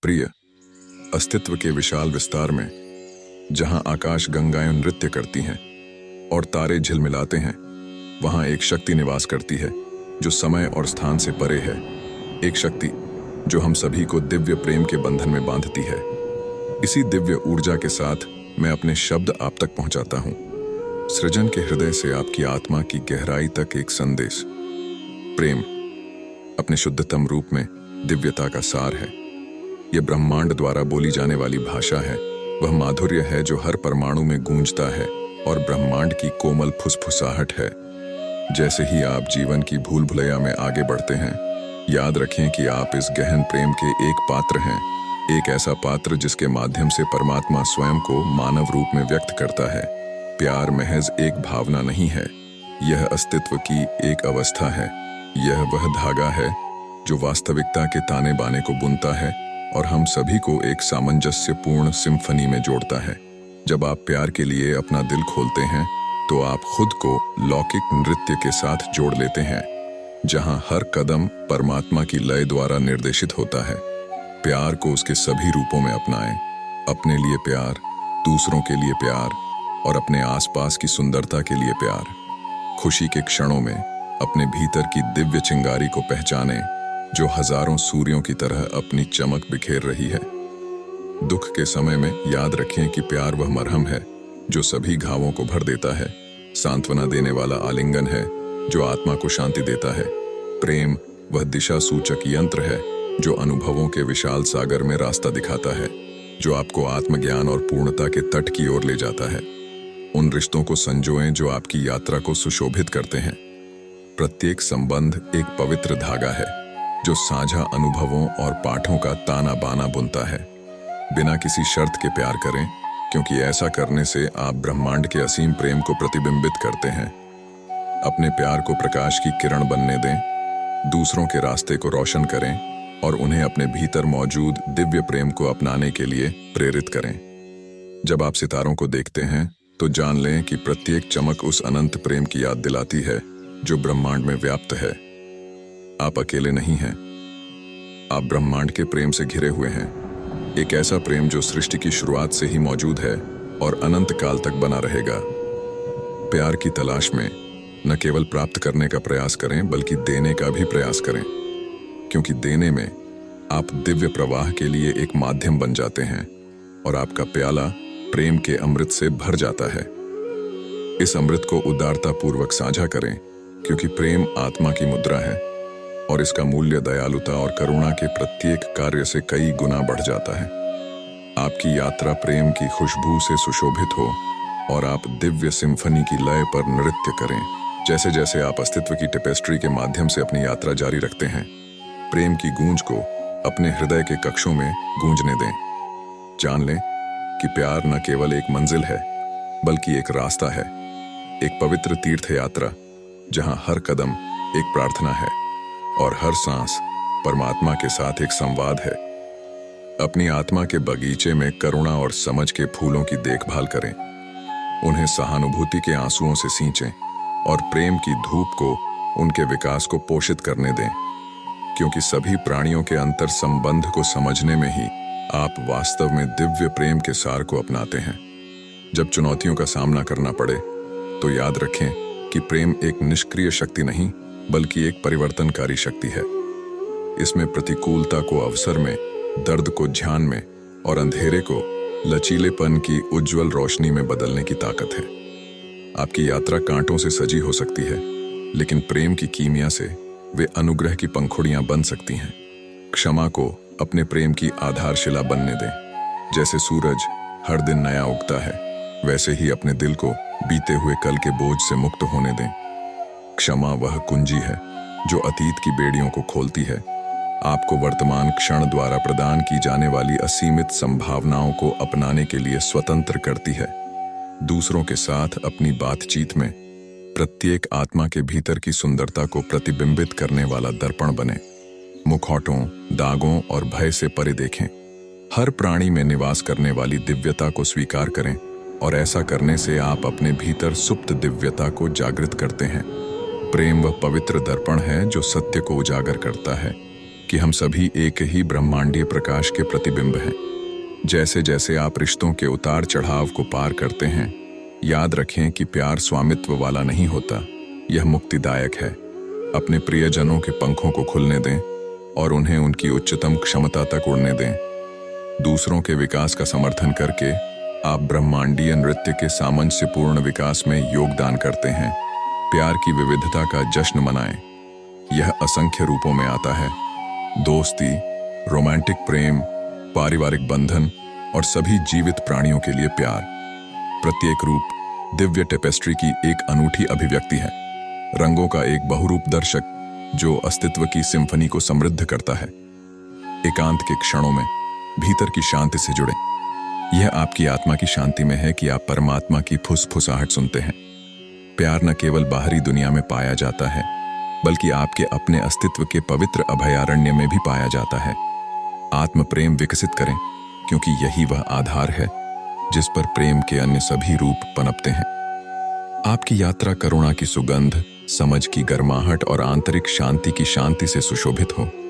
प्रिय, अस्तित्व के विशाल विस्तार में, जहां आकाश गंगाएं नृत्य करती हैं और तारे झिलमिलाते हैं, वहां एक शक्ति निवास करती है जो समय और स्थान से परे है। एक शक्ति जो हम सभी को दिव्य प्रेम के बंधन में बांधती है। इसी दिव्य ऊर्जा के साथ मैं अपने शब्द आप तक पहुंचाता हूं। सृजन के हृदय से आपकी आत्मा की गहराई तक एक संदेश। प्रेम अपने शुद्धतम रूप में दिव्यता का सार है। यह ब्रह्मांड द्वारा बोली जाने वाली भाषा है। वह माधुर्य है जो हर परमाणु में गूंजता है और ब्रह्मांड की कोमल फुसफुसाहट है। जैसे ही आप जीवन की भूल भुलैया में आगे बढ़ते हैं, याद रखें कि आप इस गहन प्रेम के एक पात्र हैं। एक ऐसा पात्र जिसके माध्यम से परमात्मा स्वयं को मानव रूप में व्यक्त करता है। प्यार महज एक भावना नहीं है, यह अस्तित्व की एक अवस्था है। यह वह धागा है जो वास्तविकता के ताने बाने को बुनता है और हम सभी को एक सामंजस्यपूर्ण सिम्फनी में जोड़ता है। जब आप प्यार के लिए अपना दिल खोलते हैं तो आप खुद को लौकिक नृत्य के साथ जोड़ लेते हैं, जहां हर कदम परमात्मा की लय द्वारा निर्देशित होता है। प्यार को उसके सभी रूपों में अपनाएं। अपने लिए प्यार, दूसरों के लिए प्यार और अपने आसपास की सुंदरता के लिए प्यार। खुशी के क्षणों में अपने भीतर की दिव्य चिंगारी को पहचानें जो हजारों सूर्यों की तरह अपनी चमक बिखेर रही है। दुख के समय में याद रखें कि प्यार वह मरहम है जो सभी घावों को भर देता है। सांत्वना देने वाला आलिंगन है जो आत्मा को शांति देता है। प्रेम वह दिशा सूचक यंत्र है जो अनुभवों के विशाल सागर में रास्ता दिखाता है, जो आपको आत्मज्ञान और पूर्णता के तट की ओर ले जाता है। उन रिश्तों को संजोएं जो आपकी यात्रा को सुशोभित करते हैं। प्रत्येक संबंध एक पवित्र धागा है जो साझा अनुभवों और पाठों का ताना बाना बुनता है। बिना किसी शर्त के प्यार करें, क्योंकि ऐसा करने से आप ब्रह्मांड के असीम प्रेम को प्रतिबिंबित करते हैं। अपने प्यार को प्रकाश की किरण बनने दें, दूसरों के रास्ते को रोशन करें और उन्हें अपने भीतर मौजूद दिव्य प्रेम को अपनाने के लिए प्रेरित करें। जब आप सितारों को देखते हैं तो जान लें कि प्रत्येक चमक उस अनंत प्रेम की याद दिलाती है जो ब्रह्मांड में व्याप्त है। आप अकेले नहीं हैं, आप ब्रह्मांड के प्रेम से घिरे हुए हैं। एक ऐसा प्रेम जो सृष्टि की शुरुआत से ही मौजूद है और अनंत काल तक बना रहेगा। प्यार की तलाश में न केवल प्राप्त करने का प्रयास करें बल्कि देने का भी प्रयास करें, क्योंकि देने में आप दिव्य प्रवाह के लिए एक माध्यम बन जाते हैं और आपका प्याला प्रेम के अमृत से भर जाता है। इस अमृत को उदारता पूर्वक साझा करें, क्योंकि प्रेम आत्मा की मुद्रा है और इसका मूल्य दयालुता और करुणा के प्रत्येक कार्य से कई गुना बढ़ जाता है। आपकी यात्रा प्रेम की खुशबू से सुशोभित हो और आप दिव्य सिम्फनी की लय पर नृत्य करें। जैसे जैसे आप अस्तित्व की टेपेस्ट्री के माध्यम से अपनी यात्रा जारी रखते हैं, प्रेम की गूंज को अपने हृदय के कक्षों में गूंजने दें। जान लें कि प्यार न केवल एक मंजिल है बल्कि एक रास्ता है, एक पवित्र तीर्थ यात्रा जहां हर कदम एक प्रार्थना है और हर सांस परमात्मा के साथ एक संवाद है। अपनी आत्मा के बगीचे में करुणा और समझ के फूलों की देखभाल करें। उन्हें सहानुभूति के आंसुओं से सींचें और प्रेम की धूप को उनके विकास को पोषित करने दें, क्योंकि सभी प्राणियों के अंतर संबंध को समझने में ही आप वास्तव में दिव्य प्रेम के सार को अपनाते हैं। जब चुनौतियों का सामना करना पड़े तो याद रखें कि प्रेम एक निष्क्रिय शक्ति नहीं बल्कि एक परिवर्तनकारी शक्ति है। इसमें प्रतिकूलता को अवसर में, दर्द को ध्यान में और अंधेरे को लचीलेपन की उज्जवल रोशनी में बदलने की ताकत है। आपकी यात्रा कांटों से सजी हो सकती है, लेकिन प्रेम की कीमिया से वे अनुग्रह की पंखुड़ियां बन सकती हैं। क्षमा को अपने प्रेम की आधारशिला बनने दें। जैसे सूरज हर दिन नया उगता है, वैसे ही अपने दिल को बीते हुए कल के बोझ से मुक्त होने दें। क्षमा वह कुंजी है जो अतीत की बेड़ियों को खोलती है, आपको वर्तमान क्षण द्वारा प्रदान की जाने वाली असीमित संभावनाओं को अपनाने के लिए स्वतंत्र करती है। दूसरों के साथ अपनी बातचीत में प्रत्येक आत्मा के भीतर की सुंदरता को प्रतिबिंबित करने वाला दर्पण बने। मुखौटों, दागों और भय से परे देखें। हर प्राणी में निवास करने वाली दिव्यता को स्वीकार करें और ऐसा करने से आप अपने भीतर सुप्त दिव्यता को जागृत करते हैं। प्रेम वह पवित्र दर्पण है जो सत्य को उजागर करता है। कि हम सभी एक ही ब्रह्मांडीय प्रकाश के प्रतिबिंब हैं। जैसे जैसे आप रिश्तों के उतार चढ़ाव को पार करते हैं, याद रखें कि प्यार स्वामित्व वाला नहीं होता, यह मुक्तिदायक है। अपने प्रियजनों के पंखों को खुलने दें और उन्हें उनकी उच्चतम क्षमता तक उड़ने दें। दूसरों के विकास का समर्थन करके आप ब्रह्मांडीय नृत्य के सामंजस्यपूर्ण विकास में योगदान करते हैं। प्यार की विविधता का जश्न मनाएं। यह असंख्य रूपों में आता है। दोस्ती, रोमांटिक प्रेम, पारिवारिक बंधन और सभी जीवित प्राणियों के लिए प्यार। प्रत्येक रूप दिव्य टेपेस्ट्री की एक अनूठी अभिव्यक्ति है, रंगों का एक बहुरूप दर्शक जो अस्तित्व की सिम्फनी को समृद्ध करता है। एकांत के क्षणों में भीतर की शांति से जुड़ें। यह आपकी आत्मा की शांति में है कि आप परमात्मा की फुसफुसाहट सुनते हैं। प्यार न केवल बाहरी दुनिया में पाया जाता है, बल्कि आपके अपने अस्तित्व के पवित्र अभयारण्य में भी पाया जाता है। आत्म प्रेम विकसित करें, क्योंकि यही वह आधार है जिस पर प्रेम के अन्य सभी रूप पनपते हैं। आपकी यात्रा करुणा की सुगंध, समझ की गर्माहट और आंतरिक शांति की शांति से सुशोभित हो।